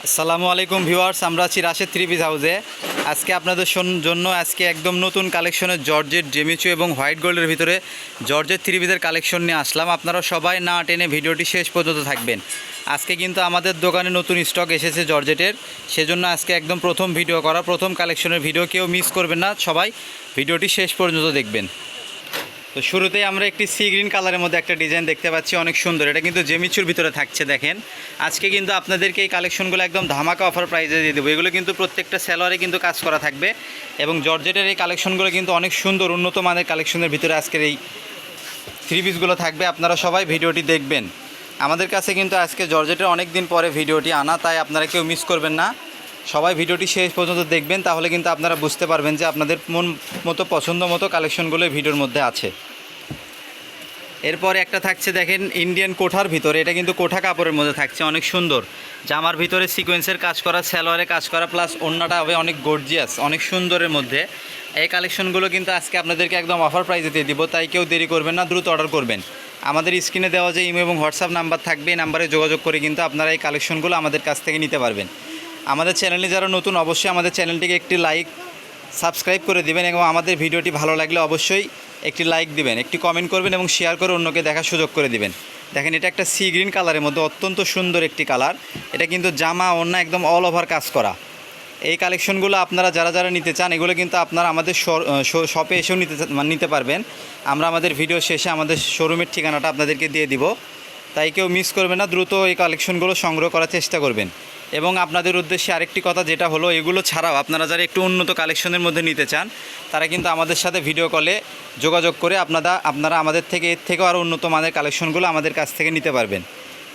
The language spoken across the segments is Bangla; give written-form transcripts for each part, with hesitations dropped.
আসসালামু আলাইকুম ভিউয়ার্স, আমরা আছি রাশেদ থ্রি পিস হাউসে। আজকে আপনাদের জন্য একদম নতুন কালেকশনের জর্জেট, জেমিচু এবং হোয়াইট গোল্ডের ভিতরে জর্জেট থ্রি পিসের কালেকশন নিয়ে আসলাম। আপনারা সবাই না টেনে ভিডিওটি শেষ পর্যন্ত থাকবেন। আজকে কিন্তু আমাদের দোকানে নতুন স্টক এসেছে জর্জেটের, সেজন্য আজকে একদম প্রথম ভিডিও করা, প্রথম কালেকশনের ভিডিও, কেউ মিস করবেন না, সবাই ভিডিওটি শেষ পর্যন্ত দেখবেন। তো শুরুতেই আমরা একটি সি গ্রিন কালারের মধ্যে একটা ডিজাইন দেখতে পাচ্ছি, অনেক সুন্দর। এটা কিন্তু জেমিচুর ভিতরে থাকছে। দেখেন আজকে কিন্তু আপনাদেরকে এই কালেকশনগুলো একদম ধামাকা অফার প্রাইসে দিয়ে দেবো। এগুলো কিন্তু প্রত্যেকটা সেলোয়ারে কিন্তু কাজ করা থাকবে এবং জর্জেটের এই কালেকশনগুলো কিন্তু অনেক সুন্দর, উন্নত মানের কালেকশনের ভিতরে আজকের এই থ্রি পিসগুলো থাকবে। আপনারা সবাই ভিডিওটি দেখবেন। আমাদের কাছে কিন্তু আজকে জর্জেটের অনেক দিন পরে ভিডিওটি আনা, তাই আপনারা কেউ মিস করবেন না, সবাই ভিডিওটি শেষ পর্যন্ত দেখবেন। তাহলে কিন্তু আপনারা বুঝতে পারবেন যে আপনাদের মন মতো পছন্দ মতো কালেকশনগুলো ভিডিওর মধ্যে আছে। এরপরে একটা থাকছে দেখেন ইন্ডিয়ান কোঠার ভিতরে, এটা কিন্তু কোঠা কাপড়ের মধ্যে থাকছে, অনেক সুন্দর। জামার ভিতরে সিকোয়েন্সের কাজ করা, সালোয়ারে কাজ করা, প্লাস ওড়নাটা হবে অনেক গর্জিয়াস, অনেক সুন্দরের মধ্যে। এই কালেকশনগুলো কিন্তু আজকে আপনাদেরকে একদম অফার প্রাইসে দিয়ে দিব, তাই কেউ দেরি করবেন না, দ্রুত অর্ডার করবেন। আমাদের স্ক্রিনে দেওয়া যে ইমো এবং হোয়াটসঅ্যাপ নাম্বার থাকবে, এই নাম্বারে যোগাযোগ করে কিন্তু আপনারা এই কালেকশনগুলো আমাদের কাছ থেকে নিতে পারবেন। আমাদের চ্যানেলে যারা নতুন, অবশ্যই আমাদের চ্যানেলটিকে একটি লাইক, সাবস্ক্রাইব করে দিবেন এবং আমাদের ভিডিওটি ভালো লাগলে অবশ্যই একটি লাইক দিবেন, একটি কমেন্ট করবেন এবং শেয়ার করে অন্যকে দেখার সুযোগ করে দিবেন। দেখেন এটা একটা সি গ্রিন কালারের মধ্যে অত্যন্ত সুন্দর একটি কালার। এটা কিন্তু জামা ওড়না একদম অল ওভার কাজ করা। এই কালেকশনগুলো আপনারা যারা যারা নিতে চান, এগুলো কিন্তু আপনারা আমাদের শপে এসেও নিতে পারবেন। আমরা আমাদের ভিডিও শেষে আমাদের শোরুমের ঠিকানাটা আপনাদেরকে দিয়ে দিব, তাই কেউ মিস করবেন না, দ্রুত এই কালেকশনগুলো সংগ্রহ করার চেষ্টা করবেন। এবং আপনাদের উদ্দেশ্যে আরেকটি কথা, যেটা হলো এগুলো ছাড়াও আপনারা যারা একটু উন্নত কালেকশনের মধ্যে নিতে চান, তারা কিন্তু আমাদের সাথে ভিডিও কলে যোগাযোগ করে আপনারা আমাদের থেকে এর থেকেও আরও উন্নত মানের কালেকশনগুলো আমাদের কাছ থেকে নিতে পারবেন।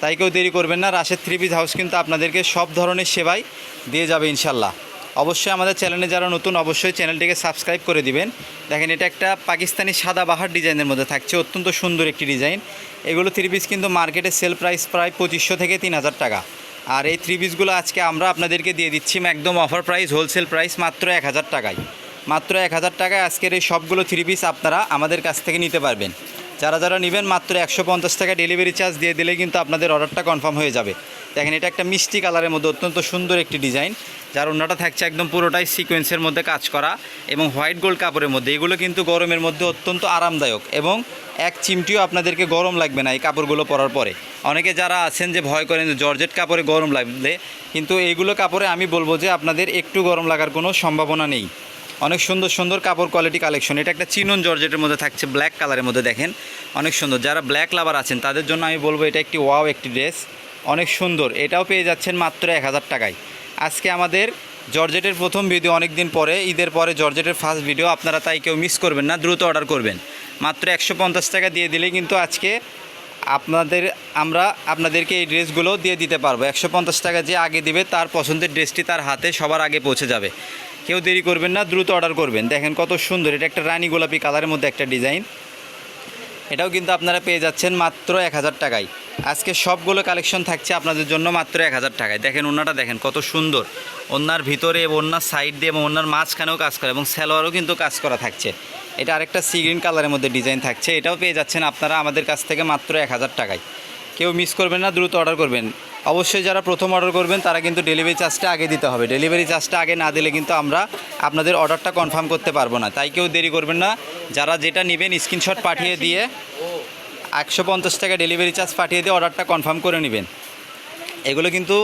তাই কেউ দেরি করবেন না। রাশেদ থ্রি পিস হাউস কিন্তু আপনাদেরকে সব ধরনের সেবাই দিয়ে যাবে ইনশাল্লাহ। অবশ্যই আমাদের চ্যানেলে যারা নতুন, অবশ্যই চ্যানেলটিকে সাবস্ক্রাইব করে দিবেন। দেখেন এটা একটা পাকিস্তানি সাদা বাহার ডিজাইনের মধ্যে থাকছে, অত্যন্ত সুন্দর একটি ডিজাইন। এগুলো থ্রি পিস কিন্তু মার্কেটে সেল প্রাইস প্রায় 2500 থেকে 3000 টাকা। আর এই থ্রি পিসগুলো আজকে আমরা আপনাদেরকে দিয়ে দিচ্ছি একদম অফার প্রাইস, হোলসেল প্রাইস মাত্র 1000 টাকায়। মাত্র 1000 টাকায় আজকের এই সবগুলো থ্রি পিস আপনারা আমাদের কাছ থেকে নিতে পারবেন। যারা যারা নেবেন মাত্র 150 টাকা ডেলিভারি চার্জ দিয়ে দিলে কিন্তু আপনাদের অর্ডারটা কনফার্ম হয়ে যাবে। দেখেন এটা একটা মিষ্টি কালারের মধ্যে অত্যন্ত সুন্দর একটি ডিজাইন, যার ওড়নাটা থাকছে একদম পুরোটাই সিকোয়েন্সের মধ্যে কাজ করা এবং হোয়াইট গোল্ড কাপড়ের মধ্যে। এগুলো কিন্তু গরমের মধ্যে অত্যন্ত আরামদায়ক এবং এক চিমটিও আপনাদেরকে গরম লাগবে না এই কাপড়গুলো পরার পরে। অনেকে যারা আছেন যে ভয় করেন যে জর্জেট কাপড়ে গরম লাগবে, কিন্তু এইগুলো কাপড়ে আমি বলবো যে আপনাদের একটু গরম লাগার কোনো সম্ভাবনা নেই। অনেক সুন্দর সুন্দর কাপড় কোয়ালিটি কালেকশন। এটা একটা চিনন জর্জেটের মধ্যে থাকছে, ব্ল্যাক কালারের মধ্যে। দেখেন অনেক সুন্দর, যারা ব্ল্যাক লাভার আছেন তাদের জন্য আমি বলবো এটা একটি ওয়াও একটি ড্রেস, অনেক সুন্দর। এটাও পেয়ে যাচ্ছেন মাত্র 1000 টাকায়। আজকে আমাদের জর্জেটের প্রথম ভিডিও, অনেক দিন পরে, ঈদের পরে জর্জেটের ফার্স্ট ভিডিও, আপনারা তাই কেউ মিস করবেন না, দ্রুত অর্ডার করবেন। মাত্র 150 টাকা দিয়ে দিলেই কিন্তু আজকে আমরা আপনাদেরকে এই ড্রেসগুলো দিয়ে দিতে পারবো। 150 টাকা যে আগে দিবে তার পছন্দের ড্রেসটি তার হাতে সবার আগে পৌঁছে যাবে। কেউ দেরি করবেন না, দ্রুত অর্ডার করবেন। দেখেন কত সুন্দর, এটা একটা রানী গোলাপি কালারের মধ্যে একটা ডিজাইন। এটাও কিন্তু আপনারা পেয়ে যাচ্ছেন মাত্র 1000 টাকায়। আজকে সবগুলো কালেকশন থাকছে আপনাদের জন্য মাত্র 1000 টাকায়। দেখেন ওড়নাটা দেখেন কত সুন্দর, ওড়নার ভিতরে এবং ওড়নার সাইড দিয়ে এবং ওড়নার মাঝখানেও কাজ করা এবং সালোয়ারও কিন্তু কাজ করা থাকছে। এটা আরেকটা সি গ্রিন কালারের মধ্যে ডিজাইন থাকছে, এটাও পেয়ে যাচ্ছেন আপনারা আমাদের কাছ থেকে মাত্র 1000 টাকায়। কেউ মিস করবেন না, দ্রুত অর্ডার করবেন। অবশ্যই যারা প্রথম অর্ডার করবেন তারা কিন্তু ডেলিভারি চার্জটা আগে দিতে হবে। ডেলিভারি চার্জটা আগে না দিলে কিন্তু আমরা আপনাদের অর্ডারটা কনফার্ম করতে পারবো না, তাই কেউ দেরি করবেন না। যারা যেটা নেবেন স্ক্রিনশট পাঠিয়ে দিয়ে 150 টাকা ডেলিভারি চার্জ পাঠিয়ে দিয়ে অর্ডারটা কনফার্ম করে নেবেন। এগুলো কিন্তু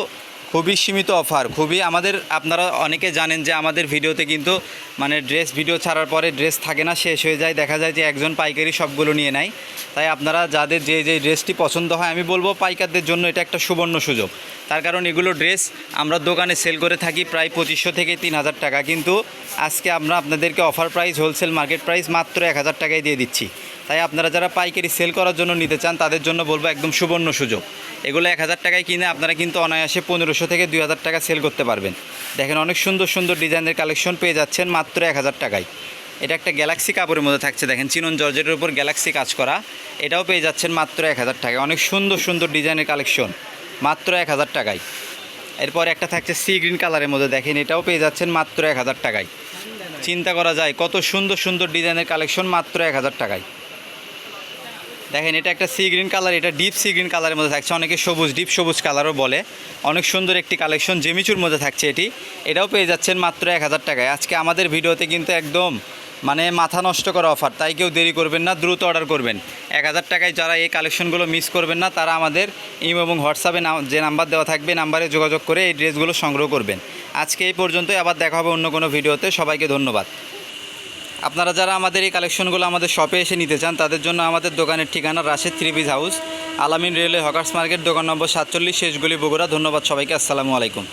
খুবই সীমিত অফার, খুবই আমাদের, আপনারা অনেকে জানেন যে আমাদের ভিডিওতে কিন্তু মানে ড্রেস ভিডিও ছাড়ার পরে ড্রেস থাকে না, শেষ হয়ে যায়, দেখা যায় যে একজন পাইকারি সবগুলো নিয়ে নেয়। তাই আপনারা যাদের যে যে ড্রেসটি পছন্দ হয়, আমি বলবো পাইকারদের জন্য এটা একটা সুবর্ণ সুযোগ। তার কারণ এগুলো ড্রেস আমরা দোকানে সেল করে থাকি প্রায় 2500 থেকে 3000 টাকা, কিন্তু আজকে আমরা আপনাদেরকে offer price, wholesale market price মাত্র 1000 টাকায় দিয়ে দিচ্ছি। তাই আপনারা যারা পাইকারি সেল করার জন্য নিতে চান তাদের জন্য বলবো একদম সুবর্ণ সুযোগ। এগুলো 1000 টাকায় কিনে আপনারা কিন্তু অনায়াসে 1500 থেকে 2000 টাকা সেল করতে পারবেন। দেখেন অনেক সুন্দর সুন্দর ডিজাইনের কালেকশন পেয়ে যাচ্ছেন মাত্র 1000 টাকায়। এটা একটা গ্যালাক্সি কাপড়ের মধ্যে থাকছে, দেখেন চিনন জর্জেটের উপর গ্যালাক্সি কাজ করা, এটাও পেয়ে যাচ্ছেন মাত্র 1000 টাকায়। অনেক সুন্দর সুন্দর ডিজাইনের কালেকশন মাত্র 1000 টাকায়। এরপর একটা থাকছে সি গ্রিন কালারের মধ্যে, দেখেন এটাও পেয়ে যাচ্ছেন মাত্র 1000 টাকায়। চিন্তা করা যায় কত সুন্দর সুন্দর ডিজাইনের কালেকশন মাত্র 1000 টাকায়। দেখেন এটা একটা সি গ্রিন কালার, এটা ডিপ সি গ্রিন কালারের মধ্যে থাকছে, অনেকে সবুজ ডিপ সবুজ কালারও বলে। অনেক সুন্দর একটি কালেকশন, জেমিচুর মধ্যে থাকছে এটাও পেয়ে যাচ্ছেন মাত্র 1000 টাকায়। আজকে আমাদের ভিডিওতে কিন্তু একদম মানে মাথা নষ্ট করা অফার, তাই কেউ দেরি করবেন না, দ্রুত অর্ডার করবেন। 1000 টাকায় যারা এই কালেকশনগুলো মিস করবেন না, তারা আমাদের ইমো এবং হোয়াটসঅ্যাপে যে নাম্বার দেওয়া থাকবে নাম্বারে যোগাযোগ করে এই ড্রেসগুলো সংগ্রহ করবেন। আজকে এই পর্যন্তই, আবার দেখা হবে অন্য কোনো ভিডিওতে। সবাইকে ধন্যবাদ। আপনারা যারা আমাদের এই কালেকশনগুলো আমাদের শপে এসে নিতে চান, তাদের জন্য আমাদের দোকানের ঠিকানা রাশেদ থ্রি পিস হাউস, আলামিন রেলওয়ে হকার্স মার্কেট, দোকান নম্বর 47, শেষগুলি, বগুড়া। ধন্যবাদ সবাইকে। আসসালামু আলাইকুম।